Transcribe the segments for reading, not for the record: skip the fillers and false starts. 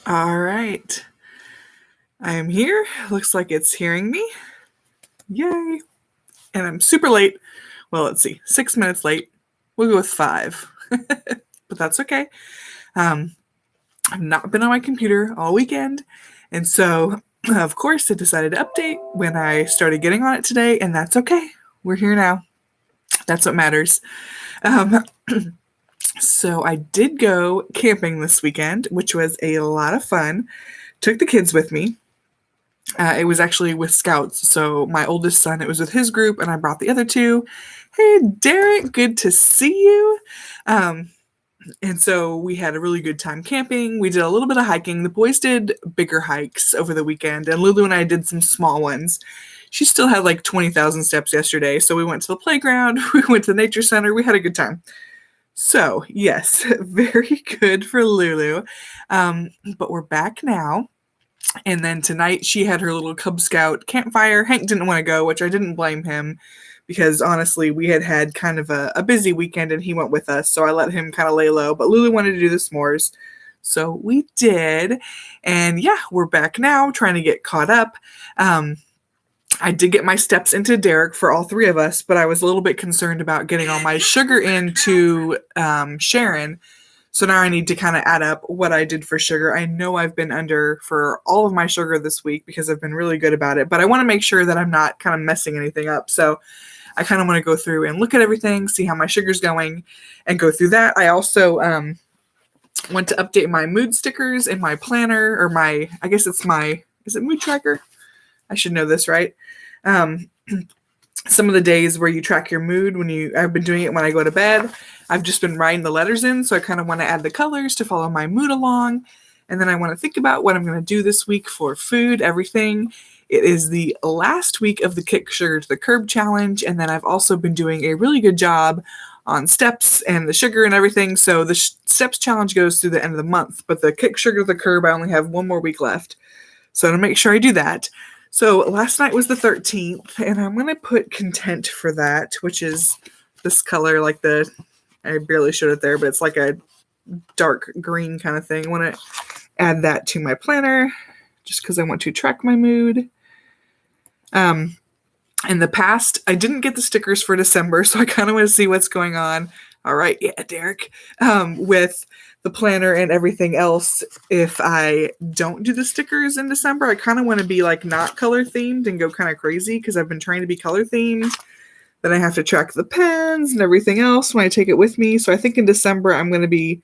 All right. I am here. Looks like it's hearing me. Yay. And I'm super late. Well, let's see. 6 minutes late. We'll go with 5. But that's okay. I've not been on my computer all weekend. And so, of course, I decided to update when I started getting on it today. And that's okay. We're here now. That's what matters. So I did go camping this weekend, which was a lot of fun. Took the kids with me. It was actually with scouts. So my oldest son, it was with his group, and I brought the other two. Hey, Derek, good to see you. And so we had a really good time camping. We did a little bit of hiking. The boys did bigger hikes over the weekend, and Lulu and I did some small ones. She still had like 20,000 steps yesterday. So we went to the playground, we went to the nature center, we had a good time. So, yes, very good for Lulu. But we're back now. And then tonight she had her little Cub Scout campfire. Hank didn't want to go, which I didn't blame him because honestly, we had kind of a busy weekend and he went with us. So I let him kind of lay low. But Lulu wanted to do the s'mores. So we did. And yeah, we're back now trying to get caught up. I did get my steps into Derek for all three of us, but I was a little bit concerned about getting all my sugar into Sharon. So now I need to kind of add up what I did for sugar. I know I've been under for all of my sugar this week because I've been really good about it, but I want to make sure that I'm not kind of messing anything up. So I kind of want to go through and look at everything, see how my sugar's going, and go through that. I also went to update my mood stickers in my planner, or I guess it's is it mood tracker? I should know this, right? Some of the days where you track your mood I've been doing it when I go to bed. I've just been writing the letters in, so I kind of want to add the colors to follow my mood along. And then I want to think about what I'm going to do this week for food, everything. It is the last week of the Kick Sugar to the Curb challenge, and then I've also been doing a really good job on steps and the sugar and everything. So the steps challenge goes through the end of the month, but the Kick Sugar to the Curb, I only have one more week left. So to make sure I do that. So last night was the 13th, and I'm going to put content for that, which is this color, I barely showed it there, but it's like a dark green kind of thing. I want to add that to my planner just because I want to track my mood. In the past, I didn't get the stickers for December, so I kind of want to see what's going on. All right, yeah, Derek, with the planner and everything else. If I don't do the stickers in December, I kind of want to be like not color themed and go kind of crazy because I've been trying to be color themed. Then I have to track the pens and everything else when I take it with me. So I think in December I'm going to be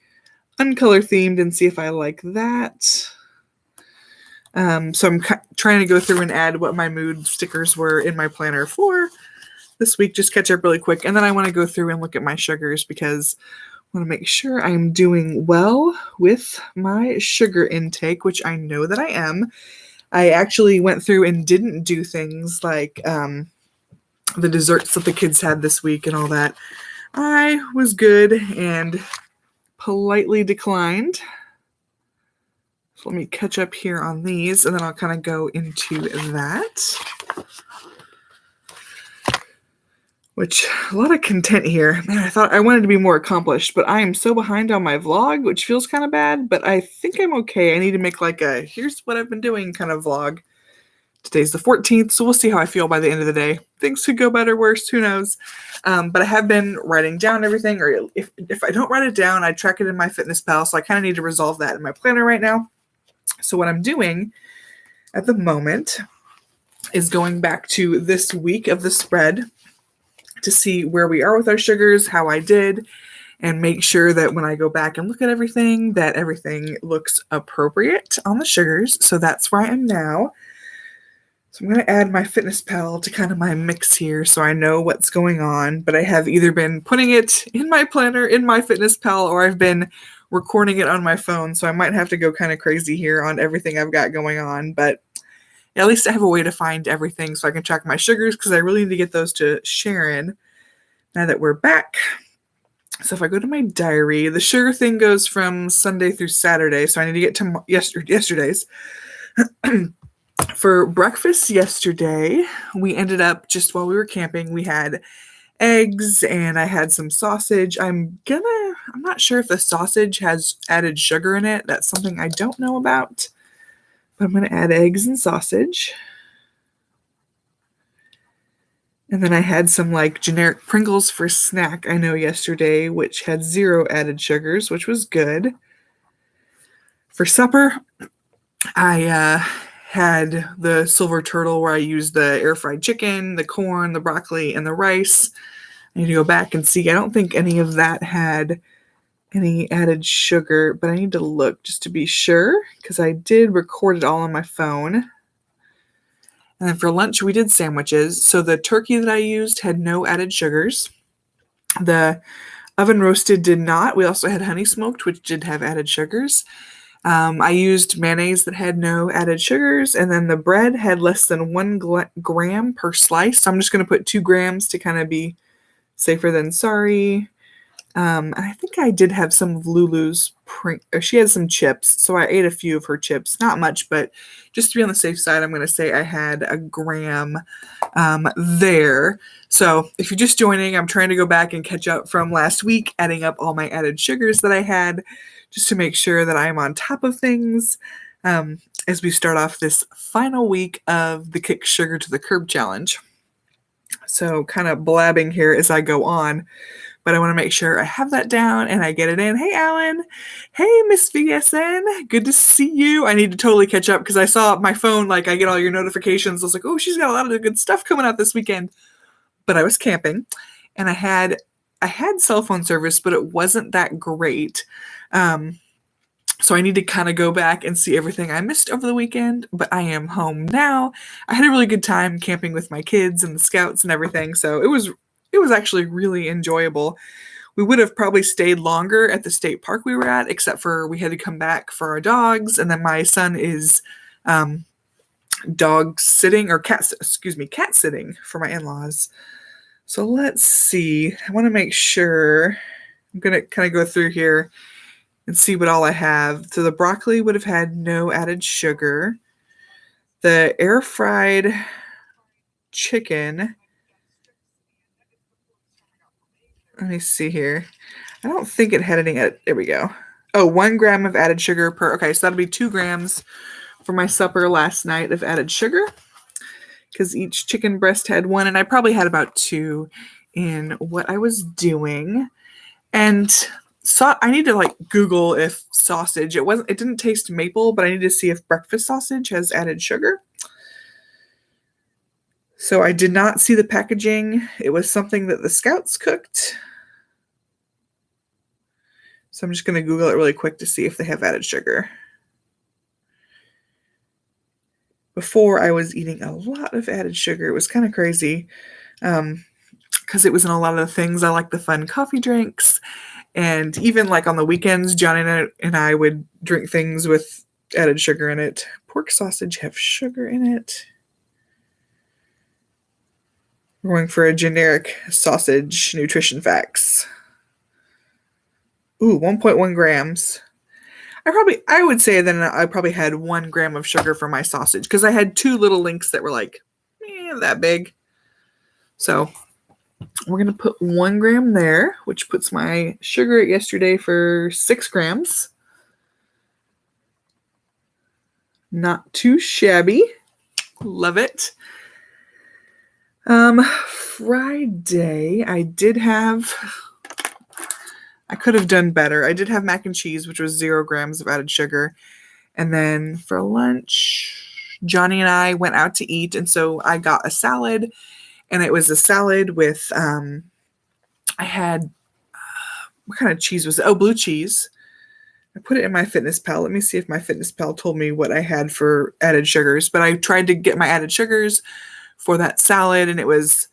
uncolor themed and see if I like that. So I'm trying to go through and add what my mood stickers were in my planner for this week. Just catch up really quick. And then I want to go through and look at my sugars because I want to make sure I'm doing well with my sugar intake, which I know that I am. I actually went through and didn't do things like the desserts that the kids had this week and all that. I was good and politely declined. So let me catch up here on these, and then I'll kind of go into that. Which, a lot of content here. Man, I thought I wanted to be more accomplished, but I am so behind on my vlog, which feels kind of bad, but I think I'm okay. I need to make like a here's what I've been doing kind of vlog. Today's the 14th, so we'll see how I feel by the end of the day. Things could go better, worse, who knows. But I have been writing down everything, or if I don't write it down, I track it in MyFitnessPal, so I kind of need to resolve that in my planner right now. So what I'm doing at the moment is going back to this week of the spread to see where we are with our sugars, how I did, and make sure that when I go back and look at everything, that everything looks appropriate on the sugars. So that's where I am now. So I'm going to add MyFitnessPal to kind of my mix here so I know what's going on, but I have either been putting it in my planner, in MyFitnessPal, or I've been recording it on my phone, so I might have to go kind of crazy here on everything I've got going on, but at least I have a way to find everything so I can track my sugars because I really need to get those to Sharon now that we're back. So if I go to my diary, the sugar thing goes from Sunday through Saturday, so I need to get to yesterday's. For breakfast yesterday, we ended up, just while we were camping, we had eggs and I had some sausage. I'm gonna I'm not sure if the sausage has added sugar in it. That's something I don't know about. But I'm going to add eggs and sausage. And then I had some like generic Pringles for snack I know yesterday, which had 0 added sugars, which was good. For supper, I had the silver turtle where I used the air fried chicken, the corn, the broccoli, and the rice. I need to go back and see. I don't think any of that had any added sugar, but I need to look just to be sure because I did record it all on my phone. And then for lunch, we did sandwiches. So the turkey that I used had no added sugars. The oven roasted did not. We also had honey smoked, which did have added sugars. I used mayonnaise that had no added sugars, and then the bread had less than 1 gram per slice. So I'm just going to put 2 grams to kind of be safer than sorry. I think I did have some of Lulu's she had some chips, so I ate a few of her chips. Not much, but just to be on the safe side, I'm going to say I had a gram there. So if you're just joining, I'm trying to go back and catch up from last week, adding up all my added sugars that I had, just to make sure that I'm on top of things as we start off this final week of the Kick Sugar to the Curb challenge. So kind of blabbing here as I go on, but I want to make sure I have that down and I get it in. Hey, Alan. Hey, Miss VSN. Good to see you. I need to totally catch up because I saw my phone, like I get all your notifications. I was like, oh, she's got a lot of good stuff coming out this weekend. But I was camping and I had cell phone service, but it wasn't that great. So I need to kind of go back and see everything I missed over the weekend, but I am home now. I had a really good time camping with my kids and the scouts and everything, so it was actually really enjoyable. We would have probably stayed longer at the state park we were at, except for we had to come back for our dogs, and then my son is cat sitting for my in-laws. So let's see. I want to make sure. I'm going to kind of go through here and see what all I have. So the broccoli would have had no added sugar. The air fried chicken. Let me see here. I don't think it had any. There we go. Oh, 1 gram of added sugar per. Okay, so that'll be 2 grams for my supper last night of added sugar, because each chicken breast had 1, and I probably had about 2 in what I was doing. And so I need to like Google if sausage. It didn't taste maple, but I need to see if breakfast sausage has added sugar. So I did not see the packaging. It was something that the scouts cooked. So I'm just going to Google it really quick to see if they have added sugar. Before I was eating a lot of added sugar. It was kind of crazy because it was in a lot of the things. I like the fun coffee drinks. And even like on the weekends, Johnny and I would drink things with added sugar in it. Pork sausage have sugar in it. We're going for a generic sausage nutrition facts. Ooh, 1.1 grams. I would say that I probably had 1 gram of sugar for my sausage because I had 2 little links that were like that big. So we're going to put 1 gram there, which puts my sugar yesterday for 6 grams. Not too shabby. Love it. Friday, I could have done better. I did have mac and cheese, which was 0 grams of added sugar. And then for lunch, Johnny and I went out to eat. And so I got a salad. And it was a salad with, I had, what kind of cheese was it? Oh, blue cheese. I put it in my MyFitnessPal. Let me see if my MyFitnessPal told me what I had for added sugars. But I tried to get my added sugars for that salad. And it was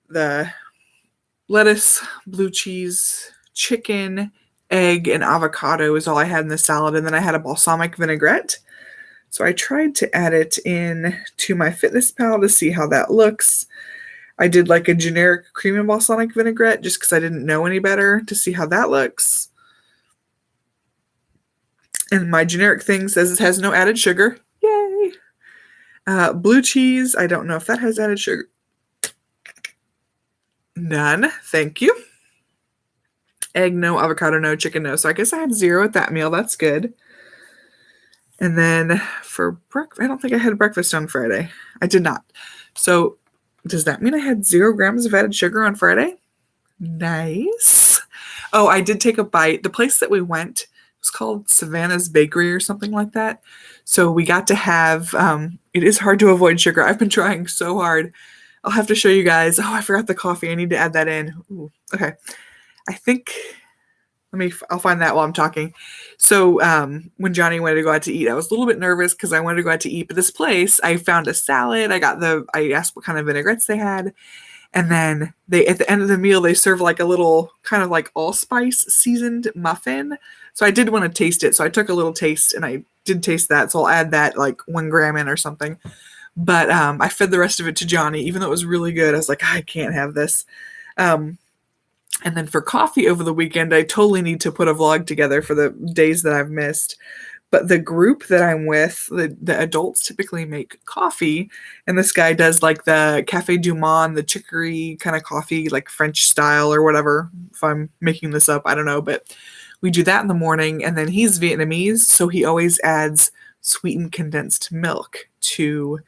the lettuce, blue cheese, chicken, egg, and avocado is all I had in the salad. And then I had a balsamic vinaigrette. So I tried to add it in to my MyFitnessPal to see how that looks. I did like a generic cream and balsamic vinaigrette just because I didn't know any better to see how that looks. And my generic thing says it has no added sugar. Yay! Blue cheese, I don't know if that has added sugar. None. Thank you. Egg, no. Avocado, no. Chicken, no. So I guess I had 0 at that meal. That's good. And then for breakfast, I don't think I had breakfast on Friday. I did not. So does that mean I had 0 grams of added sugar on Friday? Nice. Oh, I did take a bite. The place that we went was called Savannah's Bakery or something like that. So we got to have, it is hard to avoid sugar. I've been trying so hard. I'll have to show you guys. Oh, I forgot the coffee. I need to add that in. Ooh, okay. I think, I'll find that while I'm talking. So when Johnny wanted to go out to eat, I was a little bit nervous because I wanted to go out to eat. But this place, I found a salad. I asked what kind of vinaigrettes they had. And then at the end of the meal, they serve like a little kind of like allspice seasoned muffin. So I did want to taste it. So I took a little taste and I did taste that. So I'll add that like 1 gram in or something. But I fed the rest of it to Johnny, even though it was really good. I was like, I can't have this. And then for coffee over the weekend, I totally need to put a vlog together for the days that I've missed. But the group that I'm with, the adults typically make coffee. And this guy does like the Cafe du Monde, the chicory kind of coffee, like French style or whatever. If I'm making this up, I don't know. But we do that in the morning. And then he's Vietnamese, so he always adds sweetened condensed milk to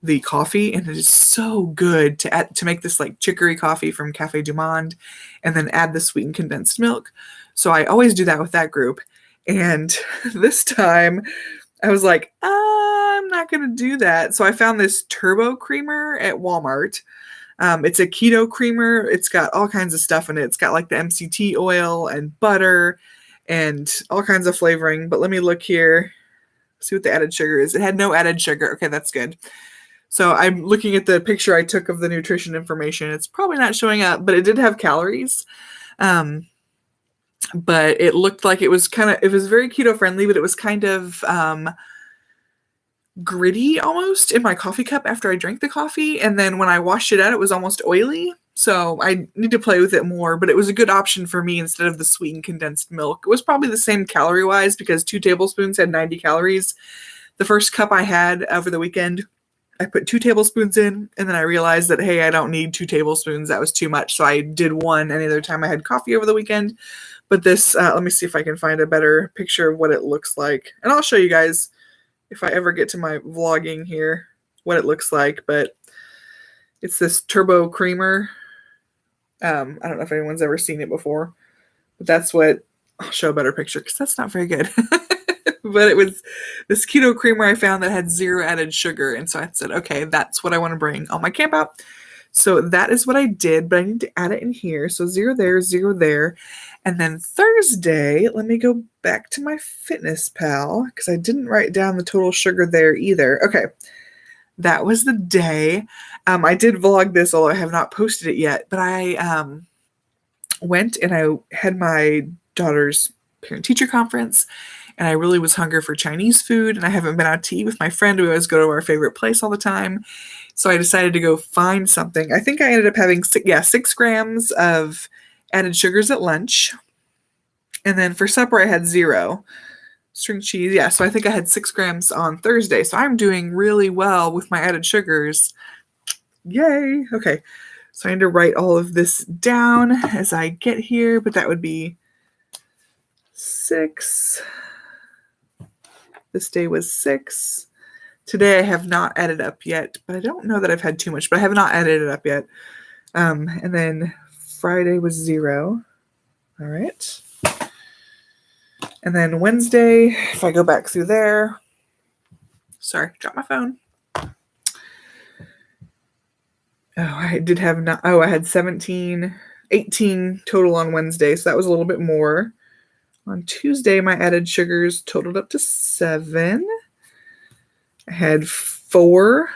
the coffee, and it is so good to make this like chicory coffee from Cafe du Monde and then add the sweetened condensed milk. So I always do that with that group. And this time I was like, I'm not going to do that. So I found this turbo creamer at Walmart. It's a keto creamer. It's got all kinds of stuff in it. It's got like the MCT oil and butter and all kinds of flavoring. But let me look here, see what the added sugar is. It had no added sugar. Okay, that's good. So I'm looking at the picture I took of the nutrition information. It's probably not showing up, but it did have calories. But it looked like it was very keto friendly, but it was kind of gritty almost in my coffee cup after I drank the coffee. And then when I washed it out, it was almost oily. So I need to play with it more, but it was a good option for me instead of the sweetened condensed milk. It was probably the same calorie wise because 2 tablespoons had 90 calories. The first cup I had over the weekend, I put 2 tablespoons in, and then I realized that, hey, I don't need 2 tablespoons. That was too much. So I did 1 any other time I had coffee over the weekend. But this, let me see if I can find a better picture of what it looks like. And I'll show you guys if I ever get to my vlogging here, what it looks like. But it's this turbo creamer. I don't know if anyone's ever seen it before, but that's what, I'll show a better picture because that's not very good. But it was this keto creamer I found that had 0 added sugar. And so I said, okay, that's what I want to bring on my camp out. So that is what I did, but I need to add it in here. So 0 there, 0 there. And then Thursday, let me go back to my Fitness Pal because I didn't write down the total sugar there either. Okay, that was the day. I did vlog this, although I have not posted it yet. But I went and I had my daughter's parent-teacher conference. And I really was hungry for Chinese food, and I haven't been out to eat with my friend. We always go to our favorite place all the time. So I decided to go find something. I think I ended up having 6 grams of added sugars at lunch. And then for supper, I had 0. String cheese. Yeah, so I think I had 6 grams on Thursday. So I'm doing really well with my added sugars. Yay. Okay, so I need to write all of this down as I get here, but that would be 6. This day was 6. Today I have not added up yet, but I don't know that I've had too much, but I have not added it up yet. And then Friday was 0. All right. And then Wednesday, if I go back through there, sorry, dropped my phone. Oh, I did have I had 18 total on Wednesday, so that was a little bit more. On Tuesday, my added sugars totaled up to 7. I had 4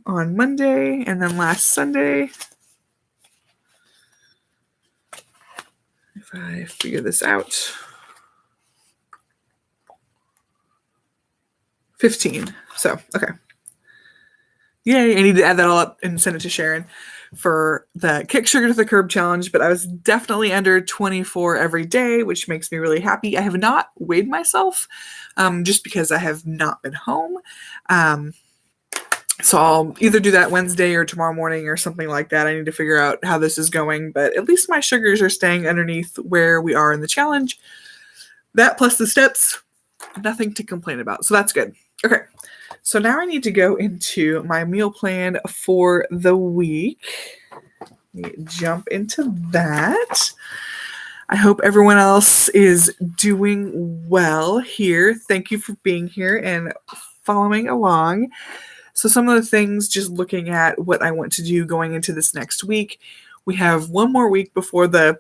on Monday, and then last Sunday, if I figure this out, 15. So, okay. Yay, I need to add that all up and send it to Sharon for the Kick Sugar to the Curb challenge, but I was definitely under 24 every day, which makes me really happy. I have not weighed myself just because I have not been home. So I'll either do that Wednesday or tomorrow morning or something like that. I need to figure out how this is going, but at least my sugars are staying underneath where we are in the challenge. That plus the steps, nothing to complain about. So that's good. Okay. So now I need to go into my meal plan for the week. Let me jump into that. I hope everyone else is doing well here. Thank you for being here and following along. So some of the things, just looking at what I want to do going into this next week, we have one more week before the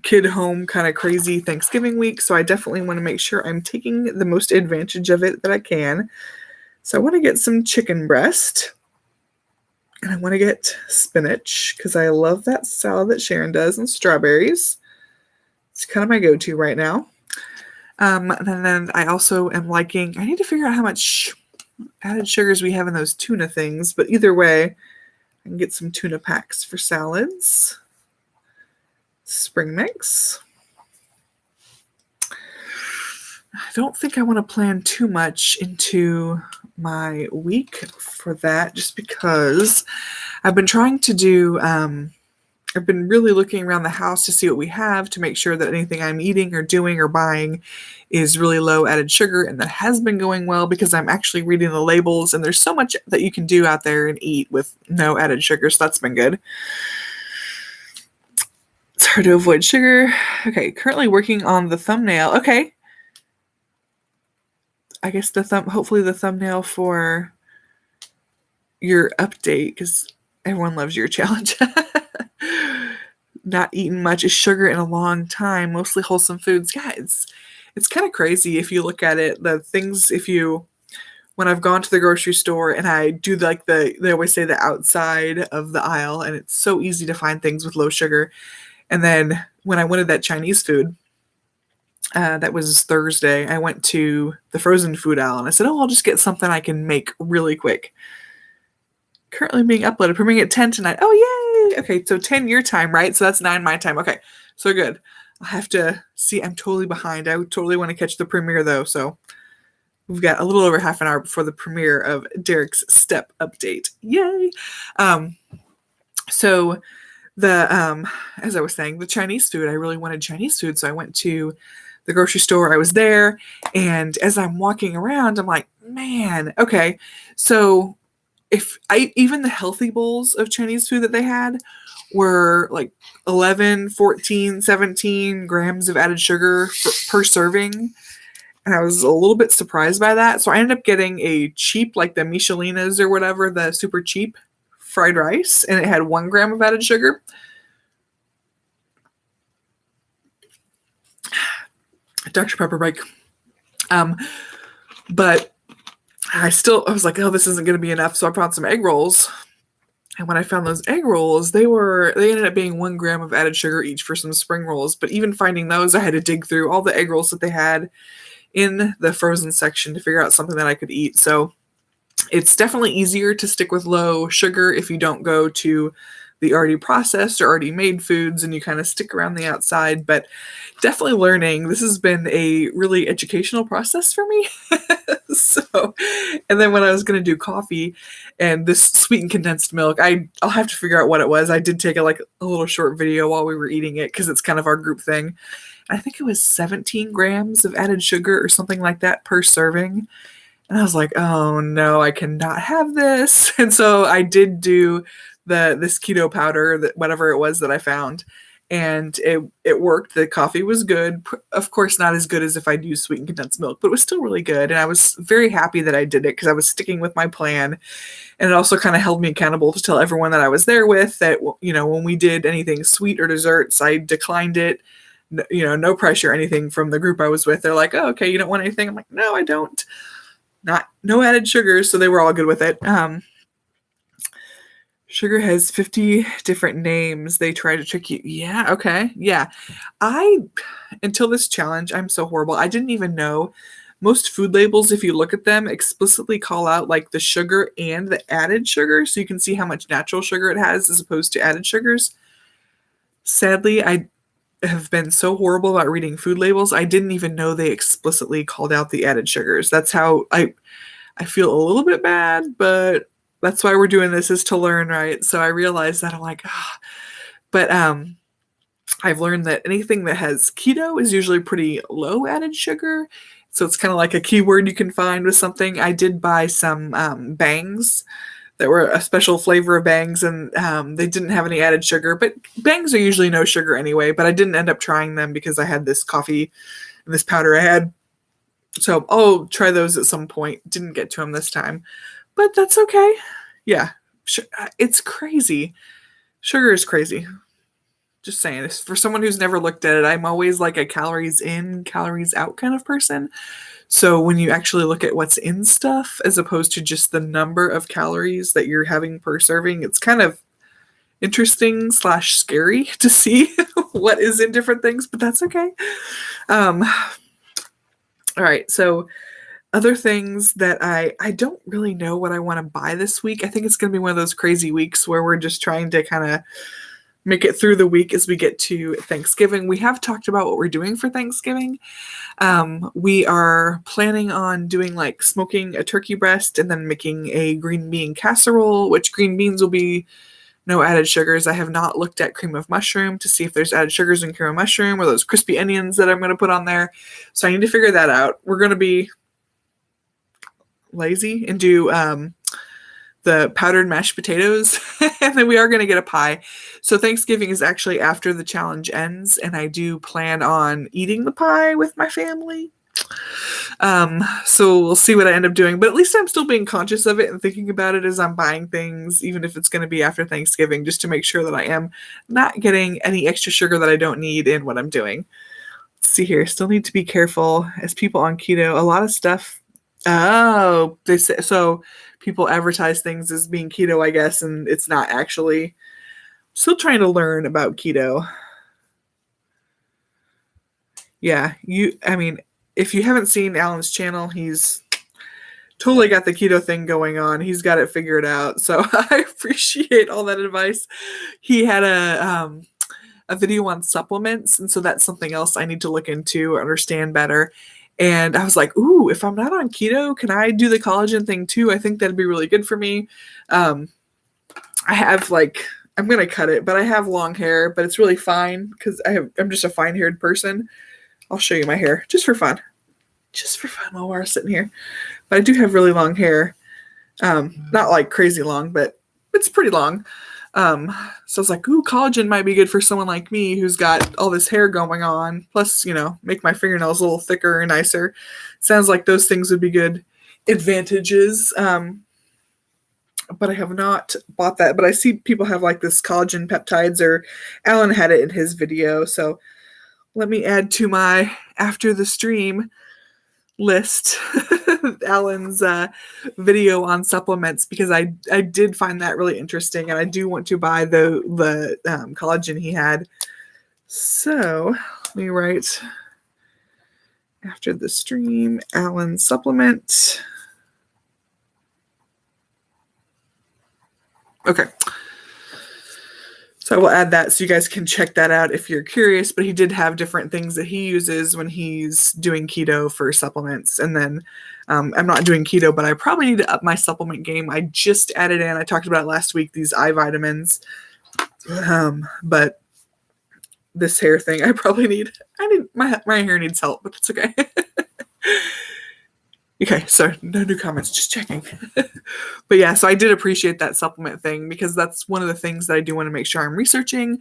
kid home kind of crazy Thanksgiving week. So I definitely want to make sure I'm taking the most advantage of it that I can. So I want to get some chicken breast. And I want to get spinach because I love that salad that Sharon does, and strawberries. It's kind of my go-to right now. And then I also am liking, I need to figure out how much added sugars we have in those tuna things, but either way, I can get some tuna packs for salads. Spring mix. I don't think I want to plan too much into my week for that, just because I've been trying to do, I've been really looking around the house to see what we have to make sure that anything I'm eating or doing or buying is really low added sugar, and that has been going well because I'm actually reading the labels, and there's so much that you can do out there and eat with no added sugar, so that's been good. It's hard to avoid sugar. Okay, currently working on the thumbnail. Okay. I guess hopefully the thumbnail for your update, because everyone loves your challenge. Not eaten much is sugar in a long time, mostly wholesome foods. Yeah, it's kind of crazy if you look at it. The things, when I've gone to the grocery store and I do they always say the outside of the aisle, and it's so easy to find things with low sugar. And then when I wanted that Chinese food, that was Thursday, I went to the frozen food aisle and I said, I'll just get something I can make really quick. Currently being uploaded, premiering at 10 tonight. Oh, yay! Okay, so 10 your time, right? So that's 9 my time. Okay, so good. I'll have to see. I'm totally behind. I totally want to catch the premiere, though, so we've got a little over half an hour before the premiere of Derek's step update. Yay! So as I was saying, the Chinese food, I really wanted Chinese food, so I went to the grocery store. I was there, and as I'm walking around, I'm like, man, okay, so even the healthy bowls of Chinese food that they had were like 11, 14, 17 grams of added sugar per serving, and I was a little bit surprised by that, so I ended up getting a cheap, like the Michelinas or whatever, the super cheap fried rice, and it had 1 gram of added sugar. Dr. Pepper break. But I was like, oh, this isn't going to be enough. So I found some egg rolls. And when I found those egg rolls, they ended up being 1 gram of added sugar each for some spring rolls. But even finding those, I had to dig through all the egg rolls that they had in the frozen section to figure out something that I could eat. So it's definitely easier to stick with low sugar if you don't go to the already processed or already made foods and you kind of stick around the outside, but definitely learning. This has been a really educational process for me. And then when I was going to do coffee and this sweetened condensed milk, I'll have to figure out what it was. I did take a little short video while we were eating it because it's kind of our group thing. I think it was 17 grams of added sugar or something like that per serving. And I was like, oh no, I cannot have this. And so I did do this keto powder, whatever it was that I found, and it worked. The coffee was good. Of course, not as good as if I'd used sweetened condensed milk, but it was still really good. And I was very happy that I did it because I was sticking with my plan. And it also kind of held me accountable to tell everyone that I was there with that, when we did anything sweet or desserts, I declined it. No pressure or anything from the group I was with. They're like, oh, okay, you don't want anything? I'm like, no, I don't. No added sugars, so they were all good with it. Sugar has 50 different names. They try to trick you. Yeah, okay. Yeah. Until this challenge, I'm so horrible. I didn't even know most food labels, if you look at them, explicitly call out like the sugar and the added sugar, so you can see how much natural sugar it has as opposed to added sugars. Sadly, I have been so horrible about reading food labels. I didn't even know they explicitly called out the added sugars. That's how I feel a little bit bad, but That's why we're doing this, is to learn, right? So I realized that I'm like, ah. But I've learned that anything that has keto is usually pretty low added sugar. So it's kind of like a keyword you can find with something. I did buy some bangs that were a special flavor of bangs, and they didn't have any added sugar. But bangs are usually no sugar anyway. But I didn't end up trying them because I had this coffee and this powder I had. So I'll try those at some point. Didn't get to them this time, but that's okay. Yeah, it's crazy. Sugar is crazy. Just saying, for someone who's never looked at it, I'm always like a calories in, calories out kind of person. So when you actually look at what's in stuff as opposed to just the number of calories that you're having per serving, it's kind of interesting / scary to see what is in different things, but that's okay. All right, so other things that I don't really know what I want to buy this week. I think it's going to be one of those crazy weeks where we're just trying to kind of make it through the week as we get to Thanksgiving. We have talked about what we're doing for Thanksgiving. We are planning on doing like smoking a turkey breast and then making a green bean casserole, which green beans will be no added sugars. I have not looked at cream of mushroom to see if there's added sugars in cream of mushroom or those crispy onions that I'm going to put on there. So I need to figure that out. We're going to be lazy and do the powdered mashed potatoes, and then we are going to get a pie. So Thanksgiving is actually after the challenge ends, and I do plan on eating the pie with my family. So we'll see what I end up doing, but at least I'm still being conscious of it and thinking about it as I'm buying things, even if it's going to be after Thanksgiving, just to make sure that I am not getting any extra sugar that I don't need in what I'm doing. Let's see here. Still need to be careful as people on keto. A lot of stuff. Oh, they say so. People advertise things as being keto, I guess, and it's not actually. Still trying to learn about keto. Yeah, if you haven't seen Alan's channel, he's totally got the keto thing going on. He's got it figured out. So I appreciate all that advice. He had a video on supplements, and so that's something else I need to look into, understand better. And I was like, ooh, if I'm not on keto, can I do the collagen thing too? I think that'd be really good for me. I have I'm going to cut it, but I have long hair, but it's really fine because I'm just a fine-haired person. I'll show you my hair just for fun. Just for fun while we're sitting here. But I do have really long hair. Not like crazy long, but it's pretty long. So I was like, ooh, collagen might be good for someone like me who's got all this hair going on. Plus, make my fingernails a little thicker and nicer. Sounds like those things would be good advantages. But I have not bought that. But I see people have like this collagen peptides, or Alan had it in his video. So let me add to my after the stream list Alan's video on supplements, because I did find that really interesting, and I do want to buy the collagen he had. So let me write after the stream Alan supplement. Okay. So I will add that so you guys can check that out if you're curious, but he did have different things that he uses when he's doing keto for supplements. And then I'm not doing keto, but I probably need to up my supplement game. I just added in, I talked about it last week, these eye vitamins. But this hair thing, my hair needs help, but that's okay. Okay, so no new comments, just checking. But yeah, so I did appreciate that supplement thing, because that's one of the things that I do want to make sure I'm researching,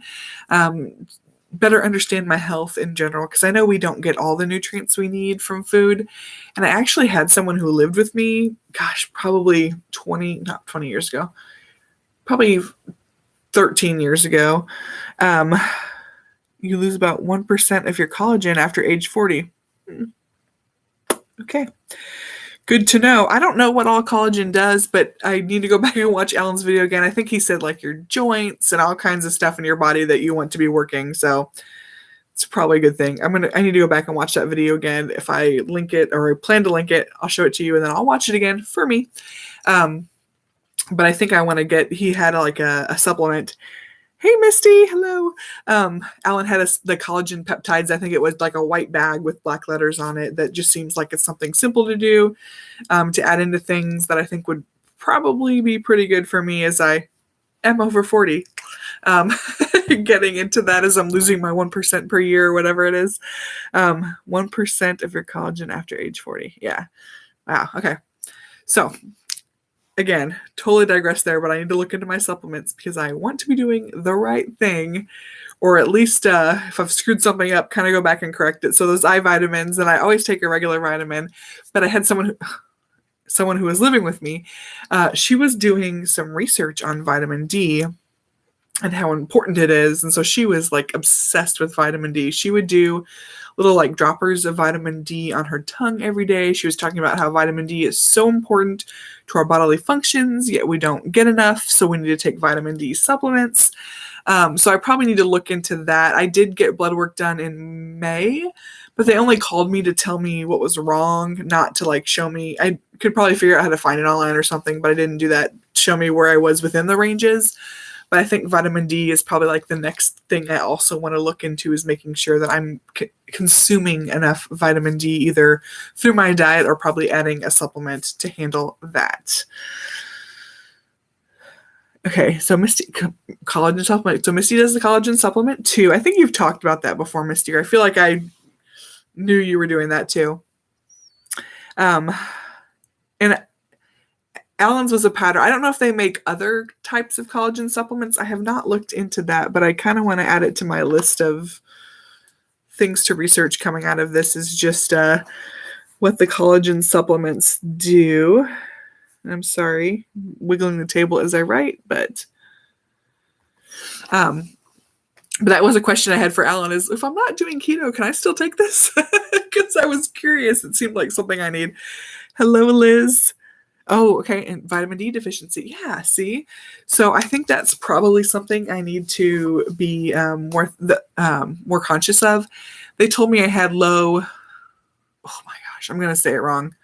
better understand my health in general, because I know we don't get all the nutrients we need from food. And I actually had someone who lived with me, probably 20 years ago, probably 13 years ago. You lose about 1% of your collagen after age 40. Okay. Good to know. I don't know what all collagen does, but I need to go back and watch Alan's video again. I think he said like your joints and all kinds of stuff in your body that you want to be working. So it's probably a good thing. I need to go back and watch that video again. If I link it, or I plan to link it, I'll show it to you, and then I'll watch it again for me. But I think I want to he had like a supplement. Hey, Misty, hello. Alan had the collagen peptides. I think it was like a white bag with black letters on it that just seems like it's something simple to do, to add into things that I think would probably be pretty good for me as I am over 40. Getting into that as I'm losing my 1% per year or whatever it is. 1% of your collagen after age 40. Yeah. Wow. Okay. So again, totally digress there, but I need to look into my supplements because I want to be doing the right thing, or at least if I've screwed something up, kind of go back and correct it. So those eye vitamins, and I always take a regular vitamin, but I had someone who was living with me. She was doing some research on vitamin D and how important it is. And so she was like obsessed with vitamin D. She would do little like droppers of vitamin D on her tongue every day. She was talking about how vitamin D is so important to our bodily functions, yet we don't get enough. So we need to take vitamin D supplements. So I probably need to look into that. I did get blood work done in May, but they only called me to tell me what was wrong, not to like show me. I could probably figure out how to find it online or something, but I didn't do that. Show me where I was within the ranges. But I think vitamin D is probably like the next thing I also want to look into, is making sure that I'm consuming enough vitamin D either through my diet or probably adding a supplement to handle that. Okay, so Misty, collagen supplement. So Misty does the collagen supplement too. I think you've talked about that before, Misty. I feel like I knew you were doing that too. And Allen's was a powder. I don't know if they make other types of collagen supplements. I have not looked into that, but I kind of want to add it to my list of things to research coming out of this, is just what the collagen supplements do. I'm sorry, wiggling the table as I write, but that was a question I had for Alan, is if I'm not doing keto, can I still take this? Because I was curious. It seemed like something I need. Hello, Liz. Oh, okay, and vitamin D deficiency. Yeah, see? So I think that's probably something I need to be more conscious of. They told me I had low, oh my gosh, I'm going to say it wrong.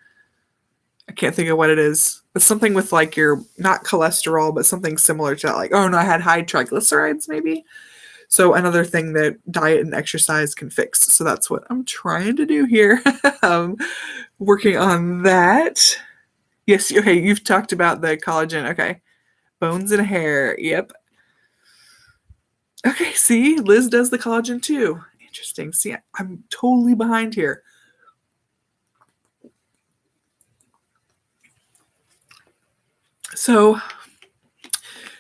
I can't think of what it is. It's something with like your, not cholesterol, but something similar to that. Like, oh no, I had high triglycerides maybe. So another thing that diet and exercise can fix. So that's what I'm trying to do here. Working on that. Yes, okay, you've talked about the collagen. Okay. Bones and hair. Yep. Okay, see, Liz does the collagen too. Interesting. See, I'm totally behind here. So,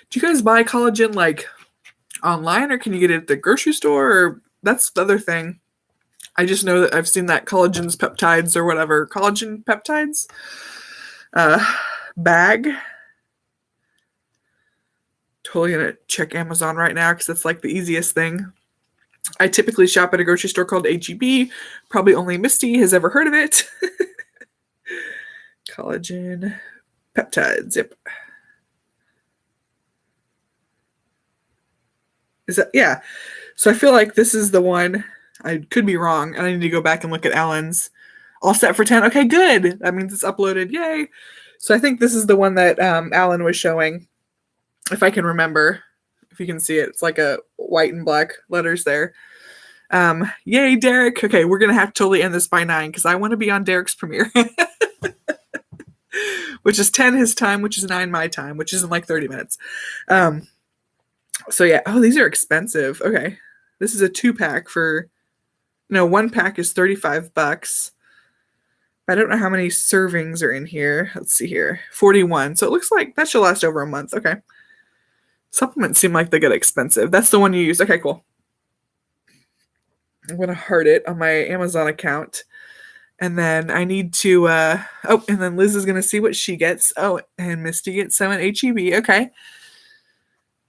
do you guys buy collagen like online, or can you get it at the grocery store? Or that's the other thing. I just know that I've seen that collagen's peptides or whatever, collagen peptides bag. Totally gonna check Amazon right now because it's like the easiest thing. I typically shop at a grocery store called HEB. Probably only Misty has ever heard of it. Collagen peptides. Yep. Is that, yeah. So I feel like this is the one. I could be wrong, and I need to go back and look at Alan's. All set for 10. Okay, good. That means it's uploaded. Yay. So I think this is the one that Alan was showing, if I can remember. If you can see it, it's like a white and black letters there. Yay, Derek. Okay, we're going to have to totally end this by 9 because I want to be on Derek's premiere. Which is 10 his time, which is 9 my time, which is in like 30 minutes. So yeah. Oh, these are expensive. Okay. This is a 2-pack for, no, 1 pack is $35. I don't know how many servings are in here. Let's see here. 41. So it looks like that should last over a month. Okay. Supplements seem like they get expensive. That's the one you use. Okay, cool. I'm going to heart it on my Amazon account. And then I need to, and then Liz is going to see what she gets. Oh, and Misty gets some at HEB. Okay.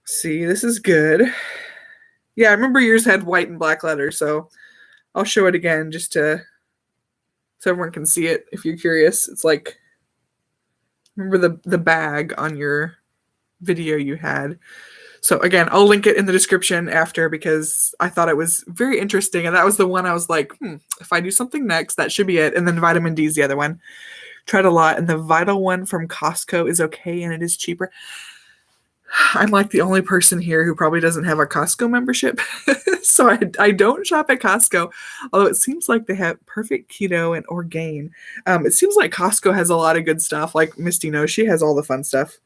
See, this is good. Yeah, I remember yours had white and black letters, so I'll show it again just to, so everyone can see it if you're curious. It's like, remember the bag on your video you had. So again, I'll link it in the description after because I thought it was very interesting. And that was the one I was like, if I do something next, that should be it. And then vitamin D is the other one. Tried a lot. And the Vital one from Costco is okay and it is cheaper. I'm like the only person here who probably doesn't have a Costco membership. So I don't shop at Costco, although it seems like they have Perfect Keto and Orgain. It seems like Costco has a lot of good stuff. Like Misty knows, she has all the fun stuff.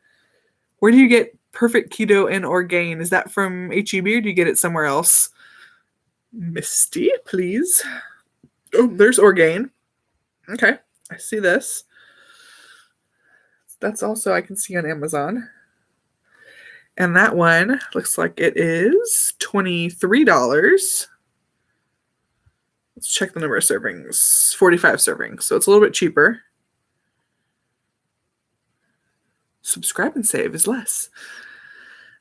Where do you get Perfect Keto and Orgain? Is that from HEB or do you get it somewhere else? Misty, please. Oh, there's Orgain. Okay, I see this. That's also, I can see on Amazon. And that one looks like it is $23. Let's check the number of servings. 45 servings. So it's a little bit cheaper. Subscribe and save is less.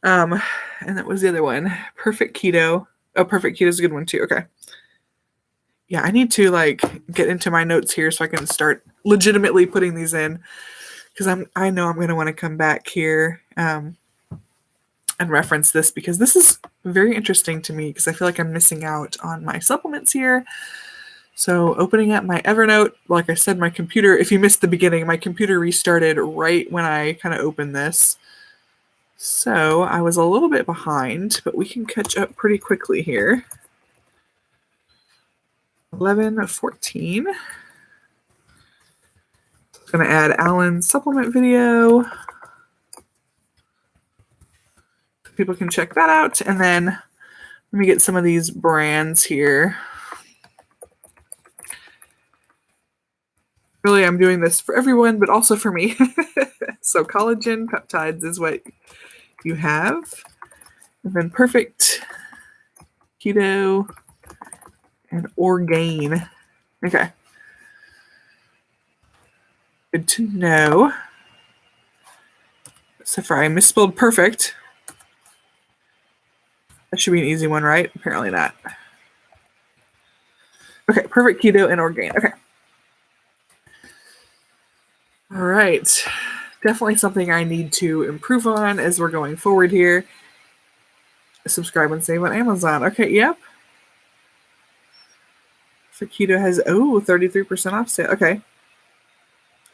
And that was the other one. Perfect Keto. Oh, Perfect Keto is a good one too. Okay. Yeah, I need to like get into my notes here so I can start legitimately putting these in, because I know I'm going to want to come back here and reference this, because this is very interesting to me, because I feel like I'm missing out on my supplements here. So opening up my Evernote, like I said, my computer, if you missed the beginning, my computer restarted right when I kind of opened this. So I was a little bit behind, but we can catch up pretty quickly here. 11:14. Going to add Alan's supplement video. People can check that out. And then let me get some of these brands here. Really, I'm doing this for everyone, but also for me. So collagen peptides is what you have. And then Perfect Keto and Orgain. Okay. Good to know. So far, I misspelled perfect. That should be an easy one, right? Apparently not. Okay, Perfect Keto and Orgain. Okay. All right. Definitely something I need to improve on as we're going forward here. Subscribe and save on Amazon. Okay, yep. Perfect Keto has, 33% off sale. Okay.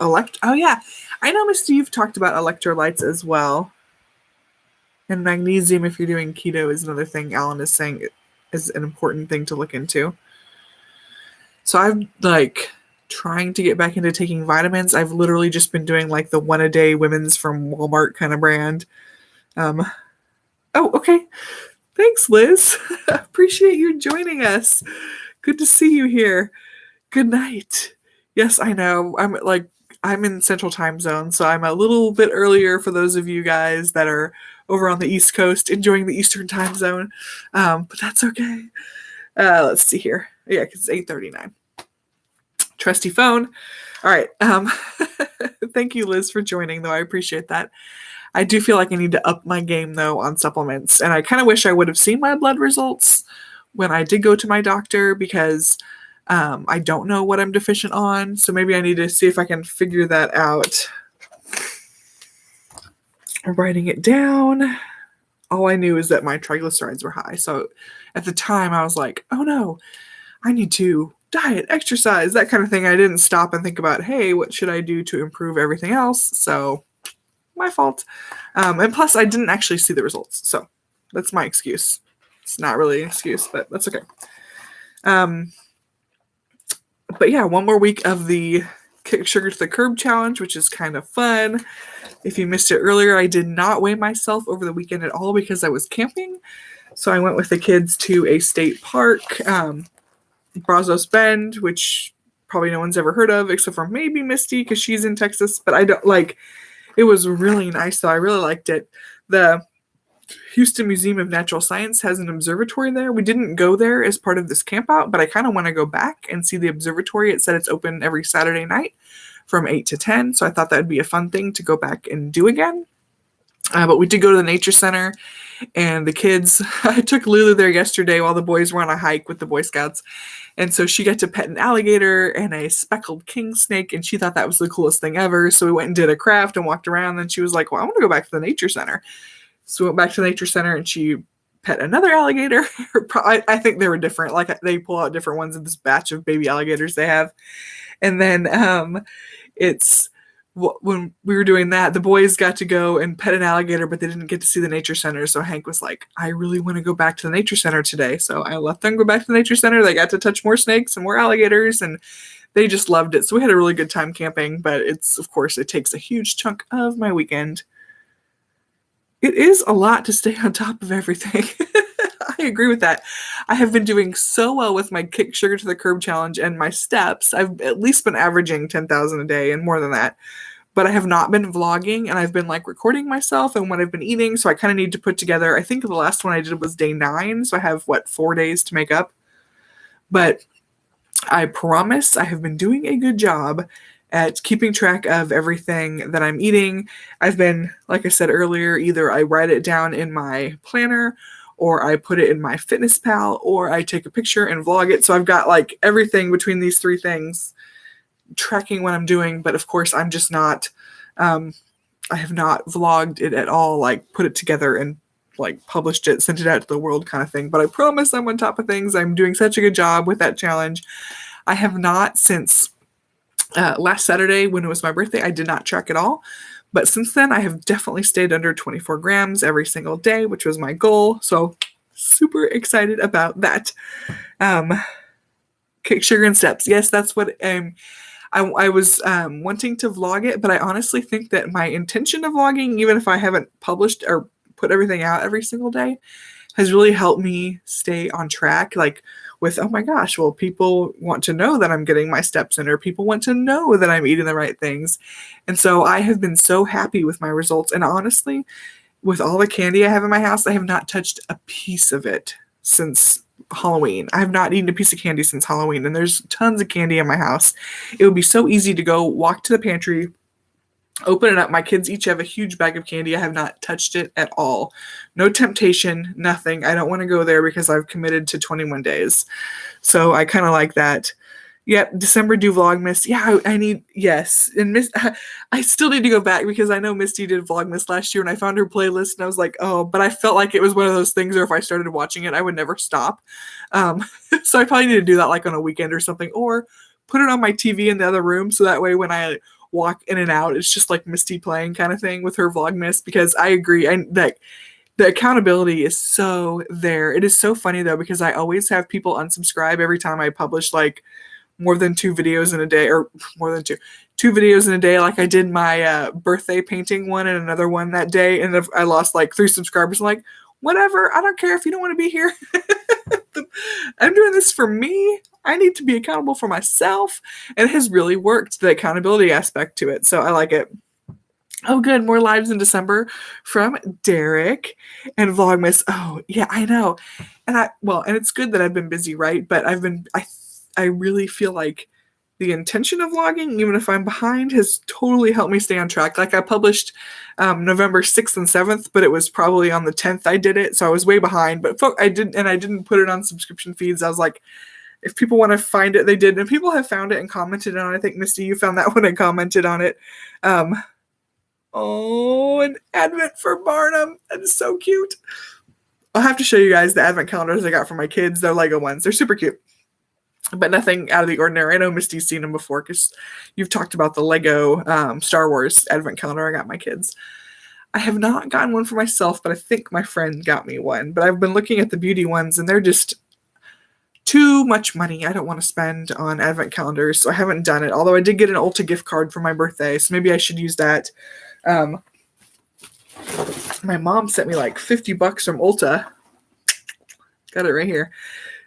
Oh, yeah. I know, Misty, you've talked about electrolytes as well. And magnesium, if you're doing keto, is another thing Alan is saying is an important thing to look into. So I'm like trying to get back into taking vitamins. I've literally just been doing like the one a day women's from Walmart kind of brand. Oh, okay. Thanks, Liz. Appreciate you joining us. Good to see you here. Good night. Yes, I know. I'm in Central Time Zone, so I'm a little bit earlier for those of you guys that are over on the East Coast enjoying the Eastern Time Zone. But that's okay. Let's see here. Yeah, because it's 8:39. Trusty phone. All right. Thank you, Liz, for joining, though. I appreciate that. I do feel like I need to up my game, though, on supplements. And I kind of wish I would have seen my blood results when I did go to my doctor, because I don't know what I'm deficient on. So maybe I need to see if I can figure that out. I'm writing it down. All I knew is that my triglycerides were high. So at the time, I was like, oh no, I need to diet, exercise, that kind of thing. I didn't stop and think about, hey, what should I do to improve everything else? So my fault. And plus, I didn't actually see the results. So that's my excuse. It's not really an excuse, but that's okay. But yeah, one more week of the Kick Sugar to the Curb challenge, which is kind of fun. If you missed it earlier, I did not weigh myself over the weekend at all because I was camping. So I went with the kids to a state park, Brazos Bend, which probably no one's ever heard of except for maybe Misty because she's in Texas. But I don't like. It was really nice, though. I really liked it. The Houston Museum of Natural Science has an observatory there. We didn't go there as part of this camp out, but I kind of want to go back and see the observatory. It said it's open every Saturday night from 8 to 10, so I thought that would be a fun thing to go back and do again. But we did go to the nature center, and the kids, I took Lulu there yesterday while the boys were on a hike with the Boy Scouts, and so she got to pet an alligator and a speckled king snake, and she thought that was the coolest thing ever. So we went and did a craft and walked around, and she was like, well, I want to go back to the nature center. So we went back to the nature center, and she pet another alligator. I think they were different. Like, they pull out different ones in this batch of baby alligators they have. And then it's when we were doing that, the boys got to go and pet an alligator, but they didn't get to see the nature center. So Hank was like, I really want to go back to the nature center today. So I let them go back to the nature center. They got to touch more snakes and more alligators, and they just loved it. So we had a really good time camping, but of course, it takes a huge chunk of my weekend. It is a lot to stay on top of everything. I agree with that. I have been doing so well with my Kick Sugar to the Curb challenge and my steps. I've at least been averaging 10,000 a day and more than that. But I have not been vlogging, and I've been like recording myself and what I've been eating. So I kind of need to put together, I think the last one I did was day 9. So I have 4 days to make up. But I promise I have been doing a good job at keeping track of everything that I'm eating. I've been, like I said earlier, either I write it down in my planner, or I put it in my Fitness Pal, or I take a picture and vlog it. So I've got like everything between these 3 things, tracking what I'm doing. But of course, I'm just not, I have not vlogged it at all, like put it together and like published it, sent it out to the world kind of thing. But I promise I'm on top of things. I'm doing such a good job with that challenge. I have not since last Saturday when it was my birthday. I did not track at all. But since then, I have definitely stayed under 24 grams every single day, which was my goal. So super excited about that. Kick Sugar and Steps. Yes, that's what I was wanting to vlog it, but I honestly think that my intention of vlogging, even if I haven't published or put everything out every single day, has really helped me stay on track. Like with, oh my gosh, well, people want to know that I'm getting my steps in, or people want to know that I'm eating the right things. And so I have been so happy with my results. And honestly, with all the candy I have in my house, I have not touched a piece of it since Halloween. I have not eaten a piece of candy since Halloween, and there's tons of candy in my house. It would be so easy to go walk to the pantry, open it up. My kids each have a huge bag of candy. I have not touched it at all. No temptation, nothing. I don't want to go there because I've committed to 21 days. So I kind of like that. Yep, December do Vlogmas. Yeah, I need, yes. And I still need to go back because I know Misty did Vlogmas last year, and I found her playlist and I was like, oh, but I felt like it was one of those things where if I started watching it, I would never stop. So I probably need to do that like on a weekend or something, or put it on my TV in the other room so that way when I walk in and out, it's just like Misty playing kind of thing with her Vlogmas, because I agree. That the accountability is so there. It is so funny though, because I always have people unsubscribe every time I publish like more than 2 videos in a day, or more than two videos in a day. Like I did my birthday painting one and another one that day, and I lost like 3 subscribers. I'm like, whatever, I don't care if you don't want to be here. I'm doing this for me. I need to be accountable for myself. And it has really worked, the accountability aspect to it. So I like it. Oh, good. More lives in December from Derek and Vlogmas. Oh, yeah, I know. And it's good that I've been busy, right? But I really feel like the intention of vlogging, even if I'm behind, has totally helped me stay on track. Like I published November 6th and 7th, but it was probably on the 10th I did it. So I was way behind, but I didn't put it on subscription feeds. I was like, if people want to find it, they did. And people have found it and commented on it. I think, Misty, you found that one and commented on it. Oh, an advent for Barnum. That is so cute. I'll have to show you guys the advent calendars I got for my kids. They're Lego ones. They're super cute, but nothing out of the ordinary. I know Misty's seen them before because you've talked about the Lego Star Wars advent calendar I got my kids. I have not gotten one for myself, but I think my friend got me one. But I've been looking at the beauty ones, and they're just too much money. I don't want to spend on advent calendars, so I haven't done it. Although I did get an Ulta gift card for my birthday, so maybe I should use that. My mom sent me like $50 from Ulta. Got it right here.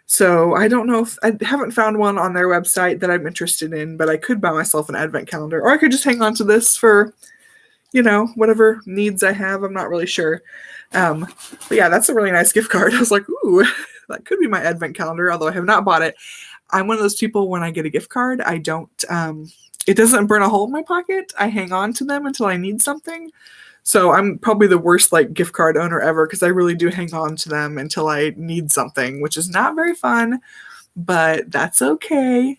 So I don't know if I haven't found one on their website that I'm interested in, but I could buy myself an advent calendar, or I could just hang on to this for, whatever needs I have. I'm not really sure. But yeah, that's a really nice gift card. I was like, ooh, that could be my advent calendar, although I have not bought it. I'm one of those people, when I get a gift card, I don't, it doesn't burn a hole in my pocket. I hang on to them until I need something. So I'm probably the worst gift card owner ever, because I really do hang on to them until I need something, which is not very fun, but that's okay.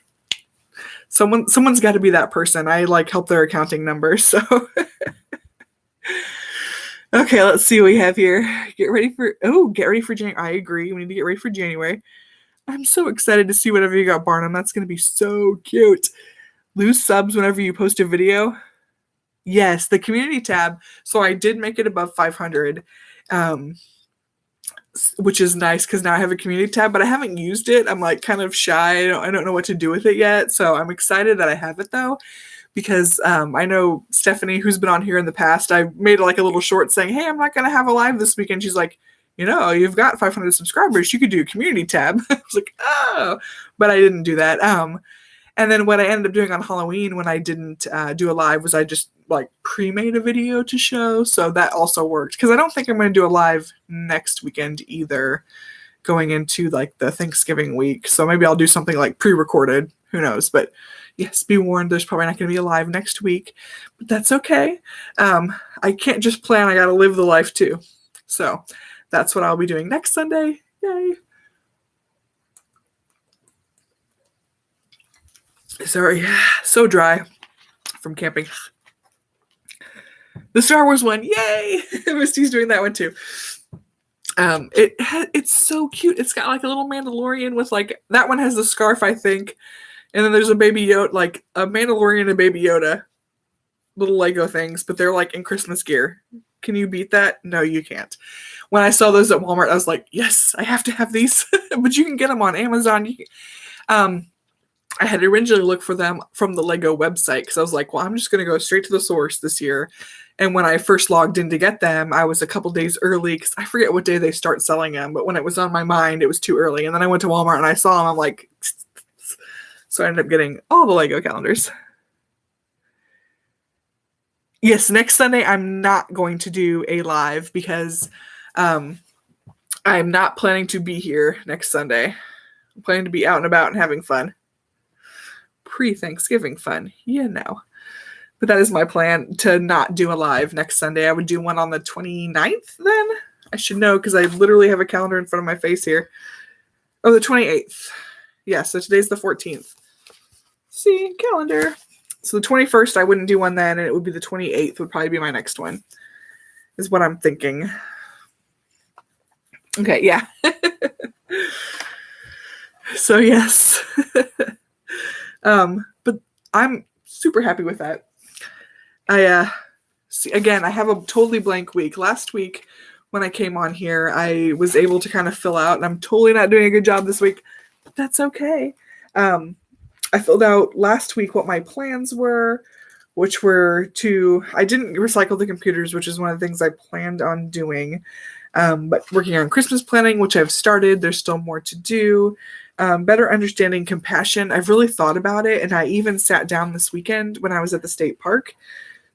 Someone's got to be that person. I help their accounting numbers. So okay, let's see what we have here. Get ready for January. I agree. We need to get ready for January. I'm so excited to see whatever you got, Barnum. That's going to be so cute. Lose subs whenever you post a video. Yes, the community tab. So I did make it above 500, which is nice because now I have a community tab, but I haven't used it. I'm like kind of shy. I don't know what to do with it yet. So I'm excited that I have it though, because I know Stephanie, who's been on here in the past, I made like a little short saying, hey, I'm not going to have a live this weekend. She's like, you've got 500 subscribers. You could do a community tab. I was like, oh, but I didn't do that. And then what I ended up doing on Halloween when I didn't do a live was I just like pre-made a video to show. So that also worked because I don't think I'm going to do a live next weekend either, going into like the Thanksgiving week. So maybe I'll do something like pre-recorded. Who knows? But yes, be warned, there's probably not going to be a live next week, but that's okay. I can't just plan. I got to live the life too. So that's what I'll be doing next Sunday. Yay. Sorry, so dry from camping. The Star Wars one, yay! Misty's doing that one too. It's so cute. It's got like a little Mandalorian with like, that one has the scarf, I think. And then there's a baby Yoda, like a Mandalorian and a baby Yoda. Little Lego things, but they're like in Christmas gear. Can you beat that? No, you can't. When I saw those at Walmart, I was like, yes, I have to have these. But you can get them on Amazon. I had originally looked for them from the Lego website because I was like, well, I'm just going to go straight to the source this year. And when I first logged in to get them, I was a couple days early because I forget what day they start selling them. But when it was on my mind, it was too early. And then I went to Walmart and I saw them. I'm like, so I ended up getting all the Lego calendars. Yes, next Sunday I'm not going to do a live because I'm not planning to be here next Sunday. I'm planning to be out and about and having fun. Pre-Thanksgiving fun, But that is my plan, to not do a live next Sunday. I would do one on the 29th then. I should know because I literally have a calendar in front of my face here. Oh, the 28th. Yeah, so today's the 14th. See, calendar. So the 21st I wouldn't do one then, and it would be the 28th would probably be my next one, is what I'm thinking. Okay, yeah. So yes. But I'm super happy with that. I have a totally blank week. Last week when I came on here, I was able to kind of fill out, and I'm totally not doing a good job this week, but that's okay. I filled out last week what my plans were, which were I didn't recycle the computers, which is one of the things I planned on doing. But working on Christmas planning, which I've started, there's still more to do. Better understanding compassion. I've really thought about it, and I even sat down this weekend when I was at the state park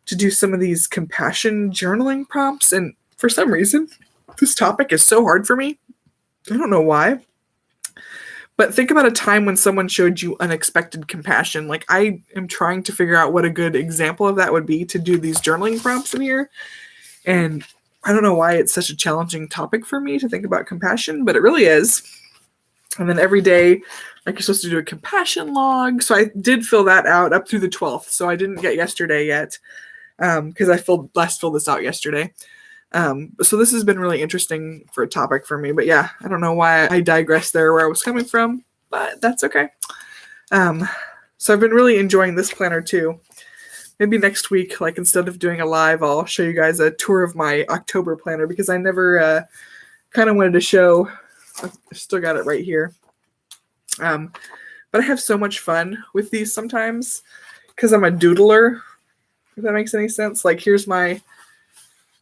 to do some of these compassion journaling prompts, and for some reason, this topic is so hard for me. I don't know why. But think about a time when someone showed you unexpected compassion. Like, I am trying to figure out what a good example of that would be to do these journaling prompts in here. And I don't know why it's such a challenging topic for me to think about compassion, but it really is. And then every day, like, you're supposed to do a compassion log. So I did fill that out up through the 12th. So I didn't get yesterday yet because I last filled this out yesterday. So this has been really interesting for a topic for me. But yeah, I don't know why I digressed there where I was coming from, but that's okay. So I've been really enjoying this planner too. Maybe next week, like, instead of doing a live, I'll show you guys a tour of my October planner because I never kind of wanted to show. I've still got it right here. But I have so much fun with these sometimes because I'm a doodler, if that makes any sense. Like, here's my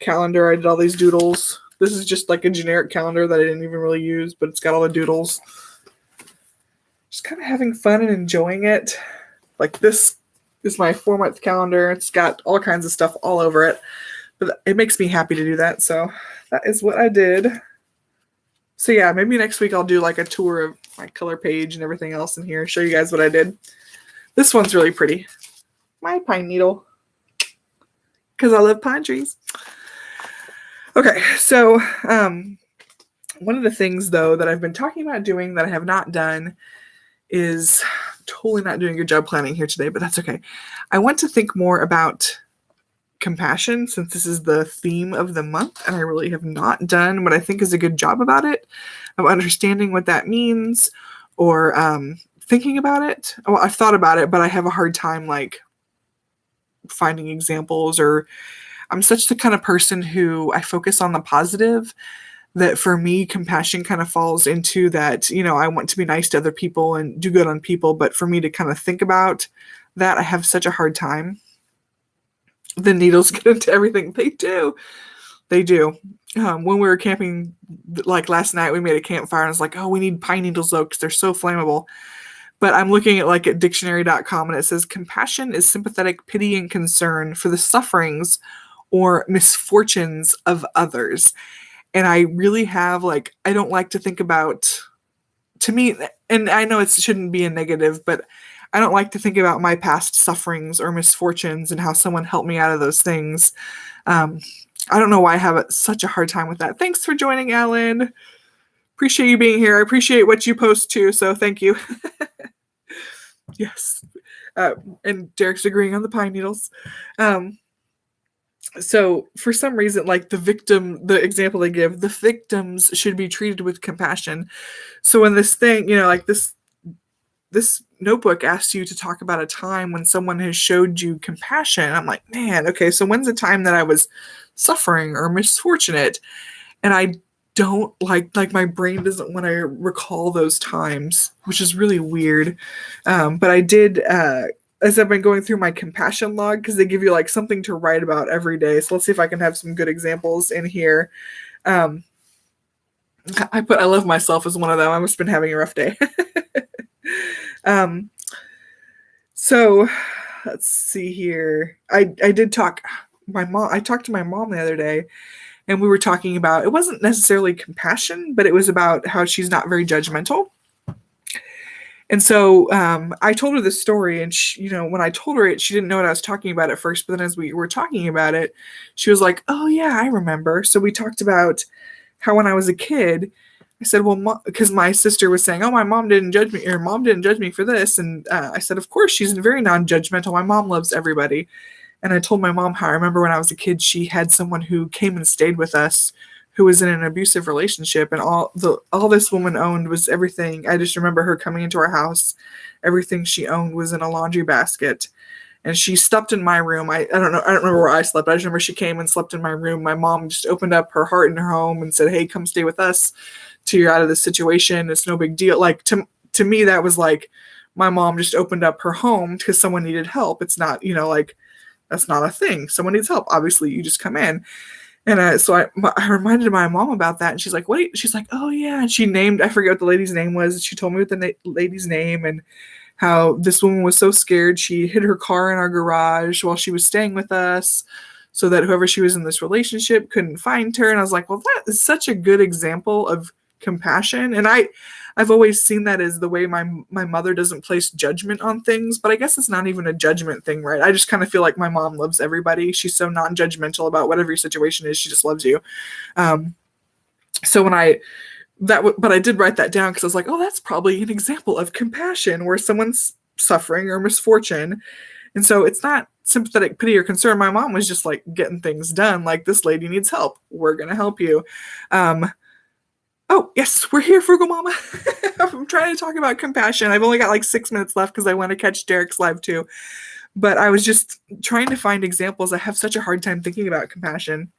calendar. I did all these doodles. This is just like a generic calendar that I didn't even really use, but it's got all the doodles. Just kind of having fun and enjoying it. Like, this is my 4-month calendar. It's got all kinds of stuff all over it, but it makes me happy to do that. So that is what I did. So yeah, maybe next week I'll do like a tour of my color page and everything else in here. Show you guys what I did. This one's really pretty. My pine needle. Because I love pine trees. Okay, so one of the things though that I've been talking about doing that I have not done is totally not doing a good job planning here today, but that's okay. I want to think more about compassion since this is the theme of the month, and I really have not done what I think is a good job about it, of understanding what that means or thinking about it. Well, I've thought about it, but I have a hard time like finding examples, or I'm such the kind of person who I focus on the positive, that for me, compassion kind of falls into that, I want to be nice to other people and do good on people. But for me to kind of think about that, I have such a hard time. The needles get into everything. They do. They do. When we were camping, like last night, we made a campfire and I was like, oh, we need pine needles though, because they're so flammable. But I'm looking at dictionary.com, and it says compassion is sympathetic pity and concern for the sufferings or misfortunes of others. And I really have I don't like to think about, to me, and I know it shouldn't be a negative, but I don't like to think about my past sufferings or misfortunes and how someone helped me out of those things. I don't know why I have such a hard time with that. Thanks for joining, Alan. Appreciate you being here. I appreciate what you post too, so thank you. Yes. And Derek's agreeing on the pine needles. So for some reason, the example they give, the victims should be treated with compassion. So in this thing, this notebook asks you to talk about a time when someone has showed you compassion. I'm like, man, okay, so when's the time that I was suffering or misfortunate? And I don't like my brain doesn't want to recall those times, which is really weird. But I did, as I've been going through my compassion log, because they give you something to write about every day. So let's see if I can have some good examples in here. I love myself as one of them. I must have been having a rough day. So let's see here. I did talk I talked to my mom the other day, and we were talking about, it wasn't necessarily compassion, but it was about how she's not very judgmental. And so I told her this story, and she, when I told her it, she didn't know what I was talking about at first. But then as we were talking about it, she was like, oh yeah, I remember. So we talked about how when I was a kid, I said, well, because my sister was saying, oh, my mom didn't judge me, or mom didn't judge me for this. And I said, of course, she's very non-judgmental. My mom loves everybody. And I told my mom how I remember when I was a kid, she had someone who came and stayed with us who was in an abusive relationship, and all this woman owned was everything. I just remember her coming into our house. Everything she owned was in a laundry basket. And she slept in my room. I don't know. I don't remember where I slept. I just remember she came and slept in my room. My mom just opened up her heart and her home and said, hey, come stay with us till you're out of this situation. It's no big deal. To me, that was my mom just opened up her home because someone needed help. It's not, that's not a thing. Someone needs help. Obviously, you just come in. And so I reminded my mom about that. And she's like, wait. She's like, oh, yeah. And she named, I forget what the lady's name was. She told me what the lady's name, and how this woman was so scared she hid her car in our garage while she was staying with us so that whoever she was in this relationship couldn't find her. And I was like, well, that is such a good example of compassion. And I've always seen that as the way my mother doesn't place judgment on things, but I guess it's not even a judgment thing, right? I just kind of feel like my mom loves everybody. She's so non-judgmental about whatever your situation is. She just loves you. So but I did write that down because I was like, oh, that's probably an example of compassion where someone's suffering or misfortune. And so it's not sympathetic pity or concern. My mom was just getting things done. This lady needs help. We're going to help you. Oh, yes, we're here, Frugal Mama. I'm trying to talk about compassion. I've only got 6 minutes left because I want to catch Derek's live too. But I was just trying to find examples. I have such a hard time thinking about compassion.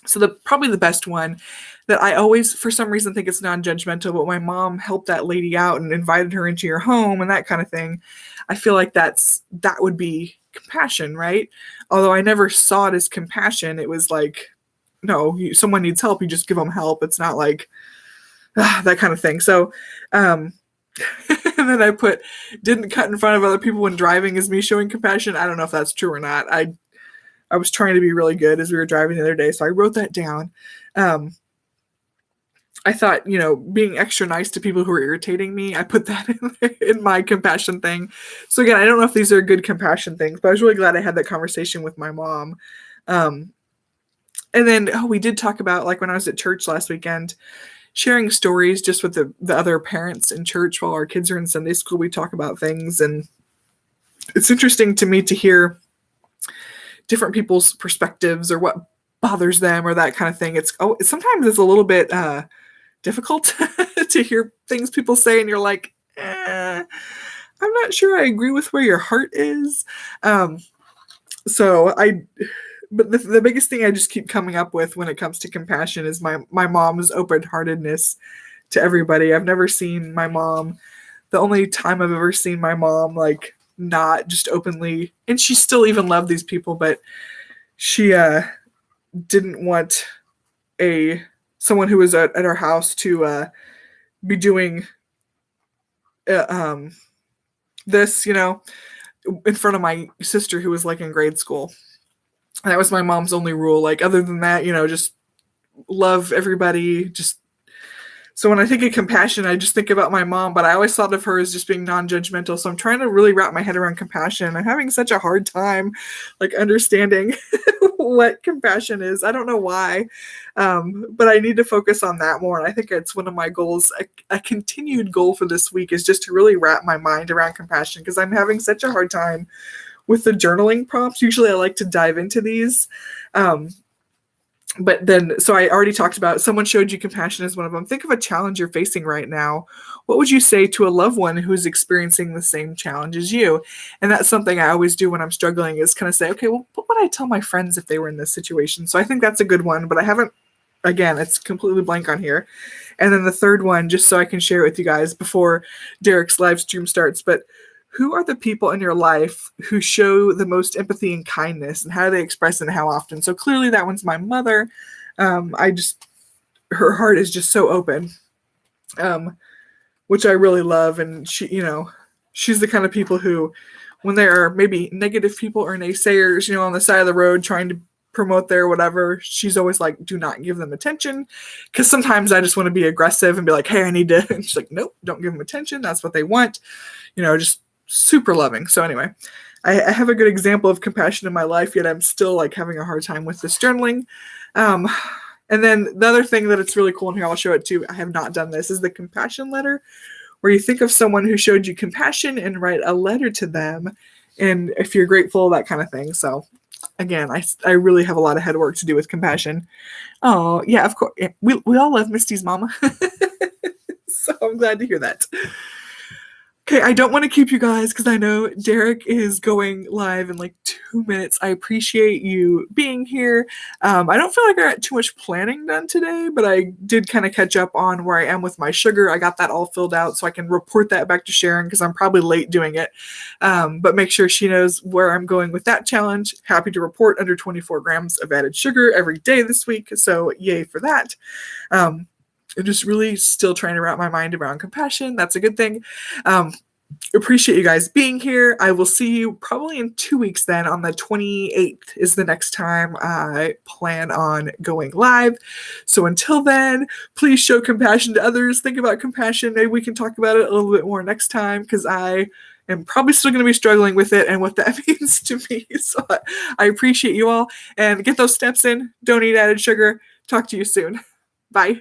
So probably the best one that I always, for some reason, think it's non-judgmental, but my mom helped that lady out and invited her into your home and that kind of thing. I feel like that would be compassion, right? Although I never saw it as compassion. It was no, someone needs help, you just give them help. It's not that kind of thing. So, and then I put, didn't cut in front of other people when driving is me showing compassion. I don't know if that's true or not. I was trying to be really good as we were driving the other day, so I wrote that down. I thought, being extra nice to people who are irritating me, I put that in my compassion thing. So again, I don't know if these are good compassion things, but I was really glad I had that conversation with my mom. And then, we did talk about, when I was at church last weekend, sharing stories just with the other parents in church while our kids are in Sunday school. We talk about things, and it's interesting to me to hear different people's perspectives or what bothers them or that kind of thing. Sometimes it's a little bit difficult to hear things people say, and you're like, I'm not sure I agree with where your heart is. So but the biggest thing I just keep coming up with when it comes to compassion is my mom's open-heartedness to everybody. I've never seen my mom. The only time I've ever seen my mom like not just openly, and she still even loved these people, but she didn't want someone who was at our house to be doing this, in front of my sister who was like in grade school. And that was my mom's only rule. Like other than that, just love everybody. So when I think of compassion, I just think about my mom, but I always thought of her as just being non-judgmental. So I'm trying to really wrap my head around compassion. I'm having such a hard time like understanding what compassion is. I don't know why, but I need to focus on that more. And I think it's one of my goals. A continued goal for this week is just to really wrap my mind around compassion, because I'm having such a hard time with the journaling prompts. Usually I like to dive into these. But then, so I already talked about someone showed you compassion as one of them. Think of a challenge you're facing right now. What would you say to a loved one who's experiencing the same challenge as you? And that's something I always do when I'm struggling, is kind of say, okay, well, what would I tell my friends if they were in this situation? So I think that's a good one, but I haven't, again, it's completely blank on here. And then the third one, just so I can share it with you guys before Derek's live stream starts, but who are the people in your life who show the most empathy and kindness, and how do they express it and how often? So clearly that one's my mother. Her heart is just so open, which I really love. And she's the kind of people who, when there are maybe negative people or naysayers, on the side of the road trying to promote their whatever, she's always like, do not give them attention. Because sometimes I just want to be aggressive and be like, hey, I need to. And she's like, nope, don't give them attention. That's what they want. Just super loving. So anyway, I have a good example of compassion in my life, yet I'm still like having a hard time with this journaling. And then the other thing that it's really cool, and here I'll show it too, I have not done this, is the compassion letter, where you think of someone who showed you compassion and write a letter to them, and if you're grateful, that kind of thing. So again, I really have a lot of head work to do with compassion. Oh yeah, of course, we all love Misty's mama. So I'm glad to hear that. Okay, I don't want to keep you guys because I know Derek is going live in like 2 minutes. I appreciate you being here. I don't feel like I got too much planning done today, but I did kind of catch up on where I am with my sugar. I got that all filled out so I can report that back to Sharon, because I'm probably late doing it. But make sure she knows where I'm going with that challenge. Happy to report under 24 grams of added sugar every day this week. So yay for that. I'm just really still trying to wrap my mind around compassion. That's a good thing. Appreciate you guys being here. I will see you probably in 2 weeks then. On the 28th is the next time I plan on going live. So until then, please show compassion to others. Think about compassion. Maybe we can talk about it a little bit more next time, because I am probably still going to be struggling with it and what that means to me. So I appreciate you all, and get those steps in. Don't eat added sugar. Talk to you soon. Bye.